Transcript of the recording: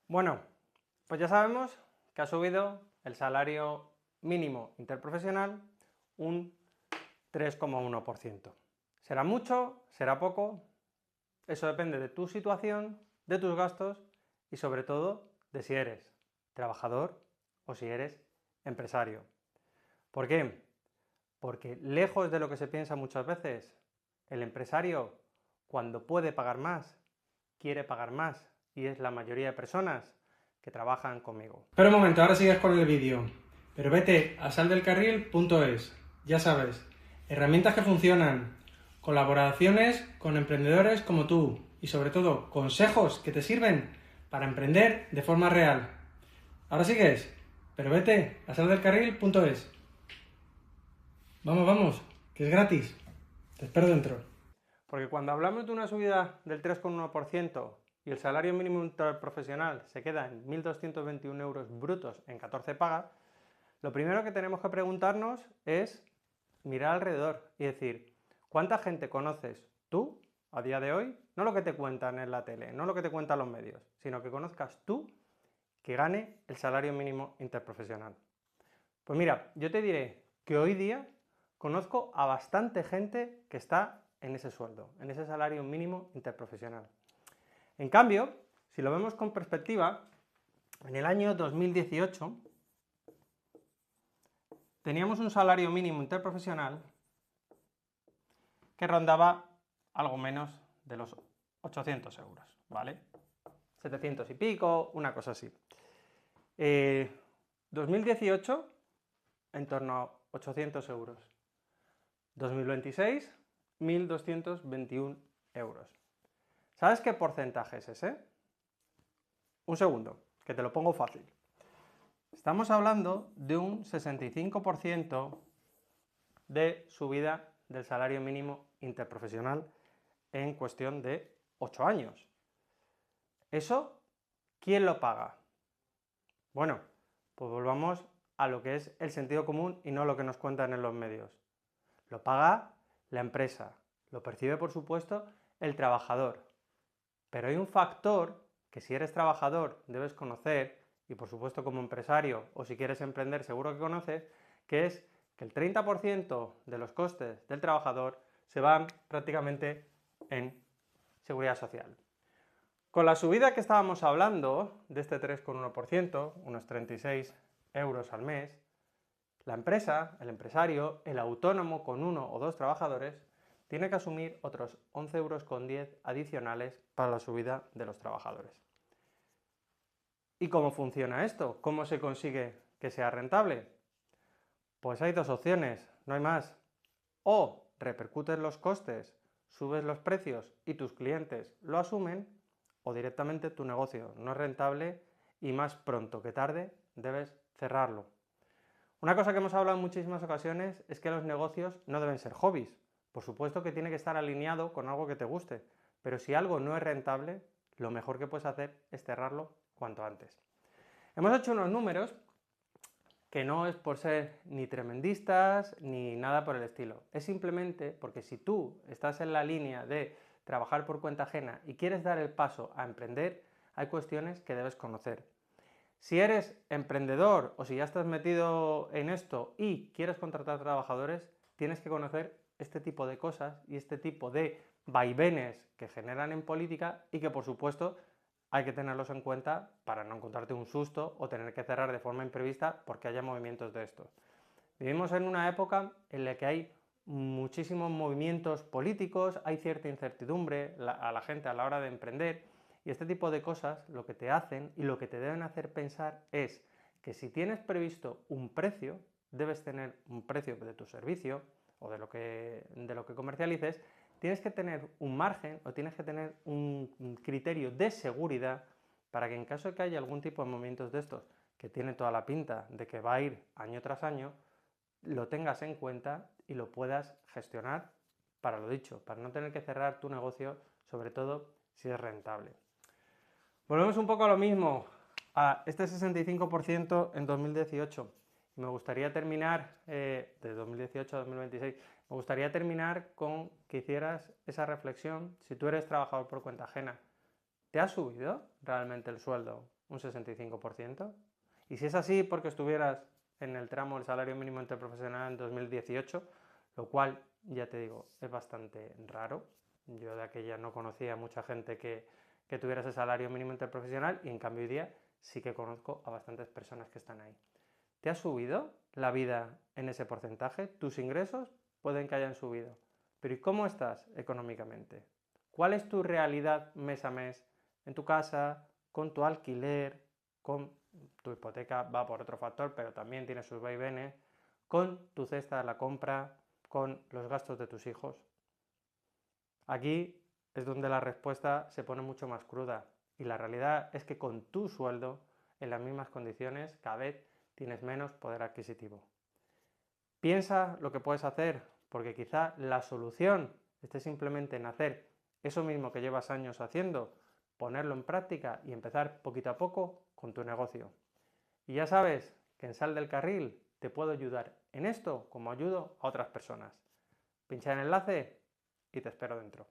Bueno, pues ya sabemos que ha subido el salario mínimo interprofesional un 3,1%. ¿Será mucho? ¿Será poco? Eso depende de tu situación, de tus gastos y sobre todo de si eres trabajador o si eres empresario. ¿Por qué? Porque lejos de lo que se piensa muchas veces, el empresario, cuando puede pagar más, quiere pagar más, y es la mayoría de personas que trabajan conmigo. Espera un momento, ahora sigues con el vídeo. Pero vete a saldelcarril.es. Ya sabes, herramientas que funcionan, colaboraciones con emprendedores como tú y sobre todo consejos que te sirven para emprender de forma real. Ahora sigues, pero vete a saldelcarril.es. Vamos, vamos, que es gratis. Te espero dentro. Porque cuando hablamos de una subida del 3,1% y el salario mínimo interprofesional se queda en 1.221 euros brutos en 14 pagas, lo primero que tenemos que preguntarnos es mirar alrededor y decir, ¿cuánta gente conoces tú a día de hoy? No lo que te cuentan en la tele, no lo que te cuentan los medios, sino que conozcas tú que gane el salario mínimo interprofesional. Pues mira, yo te diré que hoy día conozco a bastante gente que está en ese sueldo, en ese salario mínimo interprofesional. En cambio, si lo vemos con perspectiva, en el año 2018 teníamos un salario mínimo interprofesional que rondaba algo menos de los 800 euros, ¿vale? 700 y pico, una cosa así. 2018, en torno a 800 euros. 2026, 1.221 euros. ¿Sabes qué porcentaje es ese? Un segundo, que te lo pongo fácil. Estamos hablando de un 65% de subida del salario mínimo interprofesional en cuestión de 8 años. ¿Eso quién lo paga? Bueno, pues volvamos a lo que es el sentido común y no lo que nos cuentan en los medios. Lo paga la empresa, lo percibe por supuesto el trabajador. Pero hay un factor que si eres trabajador debes conocer, y por supuesto como empresario o si quieres emprender seguro que conoces, que es que el 30% de los costes del trabajador se van prácticamente en seguridad social. Con la subida que estábamos hablando, de este 3,1%, unos 36 euros al mes, la empresa, el empresario, el autónomo con 1 o 2 trabajadores, tiene que asumir otros 11,10 euros adicionales para la subida de los trabajadores. ¿Y cómo funciona esto? ¿Cómo se consigue que sea rentable? Pues hay dos opciones, no hay más. O repercutes los costes, subes los precios y tus clientes lo asumen, o directamente tu negocio no es rentable y más pronto que tarde debes cerrarlo. Una cosa que hemos hablado en muchísimas ocasiones es que los negocios no deben ser hobbies. Por supuesto que tiene que estar alineado con algo que te guste, pero si algo no es rentable, lo mejor que puedes hacer es cerrarlo cuanto antes. Hemos hecho unos números que no es por ser ni tremendistas ni nada por el estilo. Es simplemente porque si tú estás en la línea de trabajar por cuenta ajena y quieres dar el paso a emprender, hay cuestiones que debes conocer. Si eres emprendedor o si ya estás metido en esto y quieres contratar trabajadores, tienes que conocer este tipo de cosas y este tipo de vaivenes que generan en política y que por supuesto hay que tenerlos en cuenta para no encontrarte un susto o tener que cerrar de forma imprevista porque haya movimientos de estos. Vivimos en una época en la que hay muchísimos movimientos políticos, hay cierta incertidumbre a la gente a la hora de emprender y este tipo de cosas lo que te hacen y lo que te deben hacer pensar es que si tienes previsto un precio, debes tener un precio de tu servicio o de lo que comercialices, tienes que tener un margen o tienes que tener un criterio de seguridad para que en caso de que haya algún tipo de movimientos de estos que tiene toda la pinta de que va a ir año tras año, lo tengas en cuenta y lo puedas gestionar para lo dicho, para no tener que cerrar tu negocio, sobre todo si es rentable. Volvemos un poco a lo mismo, a este 65% en 2018. Me gustaría terminar, de 2018 a 2026, me gustaría terminar con que hicieras esa reflexión. Si tú eres trabajador por cuenta ajena, ¿Te ha subido realmente el sueldo un 65%? Y si es así, porque estuvieras en el tramo del salario mínimo interprofesional en 2018, lo cual, ya te digo, es bastante raro. Yo de aquella no conocía a mucha gente que tuviera ese salario mínimo interprofesional y en cambio hoy día sí que conozco a bastantes personas que están ahí. ¿Te ha subido la vida en ese porcentaje? Tus ingresos pueden que hayan subido, pero ¿y cómo estás económicamente? ¿Cuál es tu realidad mes a mes en tu casa, con tu alquiler, con tu hipoteca? Va por otro factor, pero también tiene sus vaivenes, con tu cesta de la compra, con los gastos de tus hijos. Aquí es donde la respuesta se pone mucho más cruda y la realidad es que con tu sueldo, en las mismas condiciones, cada vez tienes menos poder adquisitivo. Piensa lo que puedes hacer, porque quizá la solución esté simplemente en hacer eso mismo que llevas años haciendo, ponerlo en práctica y empezar poquito a poco con tu negocio. Y ya sabes que en Sal del Carril te puedo ayudar en esto como ayudo a otras personas. Pincha en el enlace y te espero dentro.